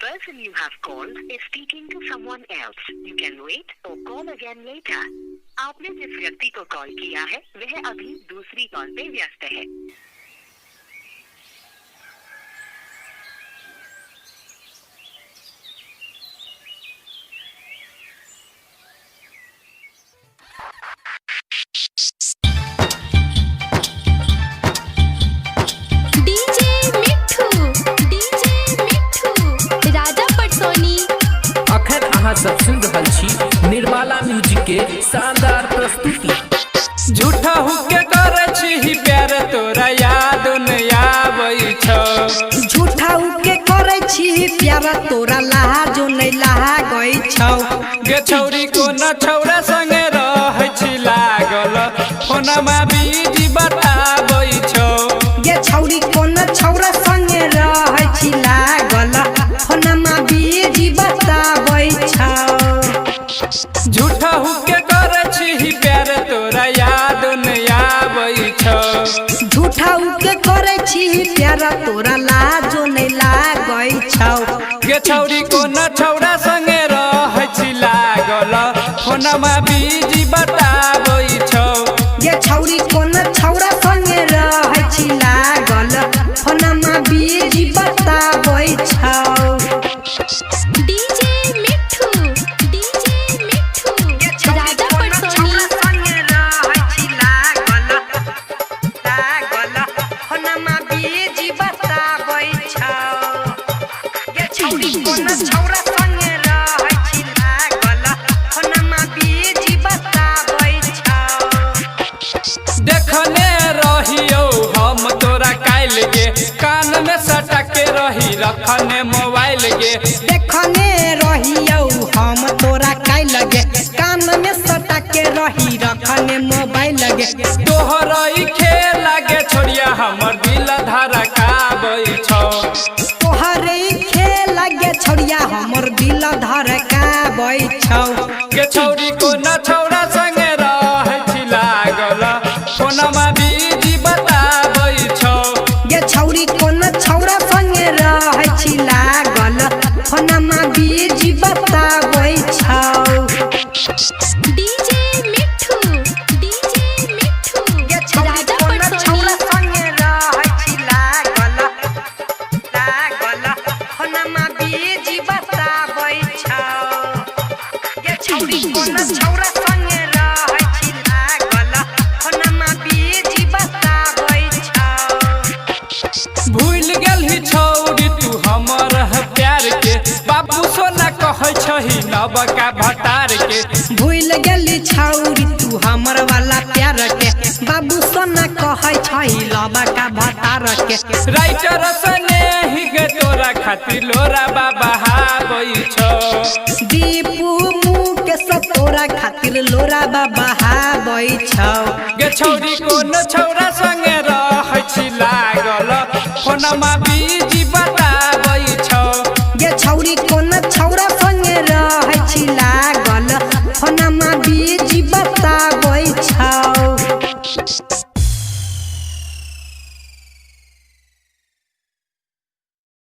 person you have called is speaking to someone else. You can wait or call again later. आपने जिस व्यक्ति को call किया है वह अभी दूसरी कॉल पे व्यस्त है। सब सुन रहल छी निर्मला म्यूजिक के शानदार प्रस्तुति। झूठा हुके करे छी प्यार तोरा याद नहीं आबै छौ। झूठा हुके करे छी प्यार तोरा लाजो नहीं लागै छौ। गे छौरी को न छौरा संगे रहै छी लागल फोनमा बीजी बताबै छौ। गे छौरी को न छौरा संगे रहै छी लागल फोनमा बीजी बताबै छौ। झूठा हुके करे छी प्यार तोरा याद नहीं आबै छौ। झूठा हुके करे छी प्यार तोरा लाजो नहीं लागै छौ। गे छौरी को न छौरा संगे रहै छी लागल फोनमा बीजी बताबै छौ। गे छौरी को न छौरा संगे रहै छी लागल फोनमा बीजी बताबै छौ। देखने रहियो हम तोरा काल गे कान में सटा के रही रखने मोबाइल गे। देखने रहियो हम तोरा काल गे कान में सटा के रही रखने मोबाइल गे। तोहरई खेला गे छोड़िया हमर दिल धड़काबै छौ। तोहरे खेला गे छोड़िया हमर दिल धड़काबै छौ। गे छौरी को न छौरा संगे रहै छी लागल फोनमा बीजी बताबै छौ। गे छौरी को न छौरा संगे रहै छी लागल फोनमा बीजी बताबै छौ। भूल गेलही छौरी तू हमर प्यार के बाबू सोना कहै छही नबका भतार के। भूल गेली छौरी तू हमर वाला प्यार के बाबू सोना कहै छही लबका भतार के। राइटर सने ही गे तोरा खातिर लोरा बाबा हाबै छौ। दीपू मुकेश तोरा खातिर लोरा बाबा हाबै छौ। गे छौरी को न छौरा संगे रहै छी लागल फोनमा बीजी बताबै छौ। गे छौरी को न छौरा संगे रहै छी